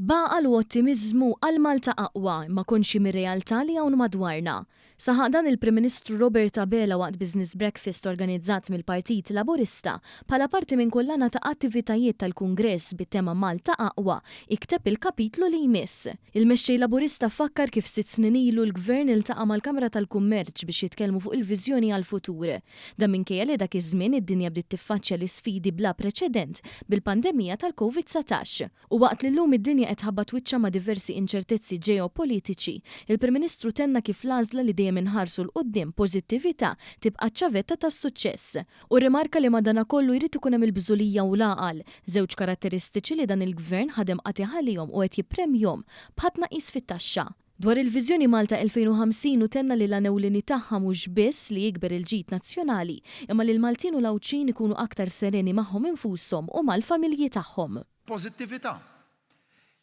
Baqa l-ottimizmu għal Malta aqwa ma konxi mir-realtà li hawn madwarna. Saħaq dan il-Prim Ministru Robert Abela waqt Business Breakfast organizzat mill-Partit Laburista bħala parti minn kollana ta' attivitajiet tal-Kungress bit-tema Malta aqwa ikteb il-kapitlu li jmiss. Il-mexxej Laburista fakkar kif 6 snin ilu l-Gvern iltaqa' mal-Kamra tal-Kummerċ biex jitkellmu fuq il-viżjoni għall-futur. Dan minkejja li dak iż-żmien id-dinja bdiet tiffaċċja l-isfidi bla preċedent bil-pandemija tal-COVID-19. U waqt li llum id-dinja qed ħabbat wiċċa ma' diversi inċertezzi ġeopolitiċi, il-Prim Ministru tenna kif l-għażla li dejjem inħarsu l-qudiem pożittività tibqa' ċavetta tas-suċċess. U rimarka li madankollu jrid ikun hemm il-bżulija u l-għaqal, żewġ karatteristiċi li dan il-Gvern ħadem qati ħalihom u qed jippremjhom bħadd naqis fit-taxxa. Dwar il-Viżjoni Malta 2050 u tenna li l-għanewlini tagħha mhux biss li jikber il-ġid nazzjonali, imma li l-Maltin u l-Awċin ikunu aktar sereni magħhom infushom u mal-familji tagħhom. Pożittività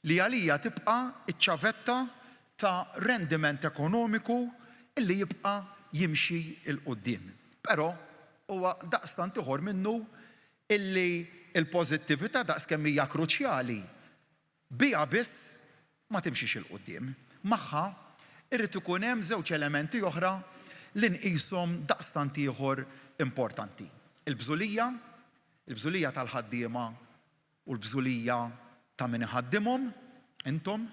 li għalija tibqa' iċ-ċavetta ta' rendiment ekonomiku illi jibqa' jimxi il-qudiem. Però huwa daqstant ieħor minnu illi il-pożittività daqskemm hija kruċjali biha biss ma timxix il-qudiem. Magħha irrid ikun hemm żewġ elementi oħra li nqishom daqstant ieħor importanti. Il-bżulija tal-ħaddiema u l-bżulija ta' min iħaddimhom, intom,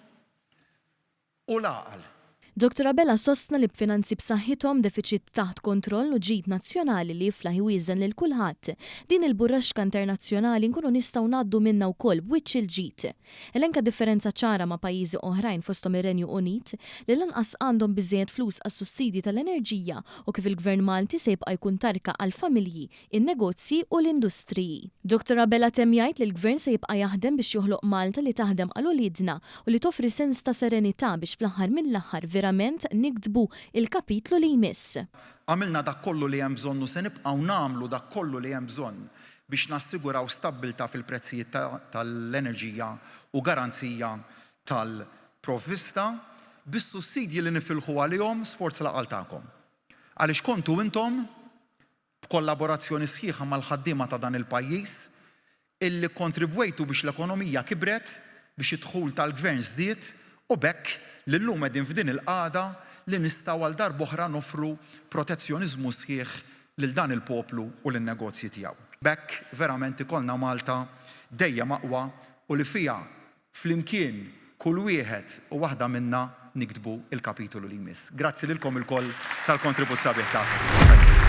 u l-għaqal. Dr. Abela sostna li b'finanzi b'saħħithom defiċit taħt kontroll u ġid nazzjonali li jiflaħ jwieżen lil kulħadd. Din il-burraxka internazzjonali nkunu nistgħu ngħaddu minnha wkoll b'wiċċ il-ġid. Elenka differenza ċara ma' pajjiżi oħrajn fosthom ir-Renju Unit li lanqas għandhom biżżejjed flus għas-sussidji tal-enerġija u kif il-Gvern Malti se jibqa' jkun tarka għall-familji, in-negozji u l-industriji. Dr. Abela temm jgħid li l-Gvern se jibqa' jaħdem biex joħloq Malta li taħdem għal uliedna u li toffri sens ta' serenità biex fl-aħħar mill-aħħar verament nikdbu il-kapitlu li jmiss. Għamilna dak kollu li hemm bżonn u se nibqgħu nagħmlu dak kollu li hemm bżonn biex nassiguraw stabbiltà fil-prezzijiet tal-enerġija u garanzija tal-provvista bis-sussidji li nifilħu għalihom sforz l-għaqal tagħkom. Għaliex kontu intom b'kollaborazzjoni sħiħa mal-ħaddiema ta' dan il-pajjiż illi kontribwejtu biex l-ekonomija kibret biex id-dħul tal-Gvern żdied u bekk li llum qegħdin f'din il-qagħda li nistgħu għal darb'oħra nofru protezzjoniżmu sħiħ lil dan il-poplu u lin-negozji tiegħu. Bekk verament ikollna Malta dejjem aqwa u li fiha flimkien kull wieħed u waħda minnha nikdbu il-kapitolu li jmiss. Grazzi lilkom ilkoll tal-kontribut sabiħ tagħkom.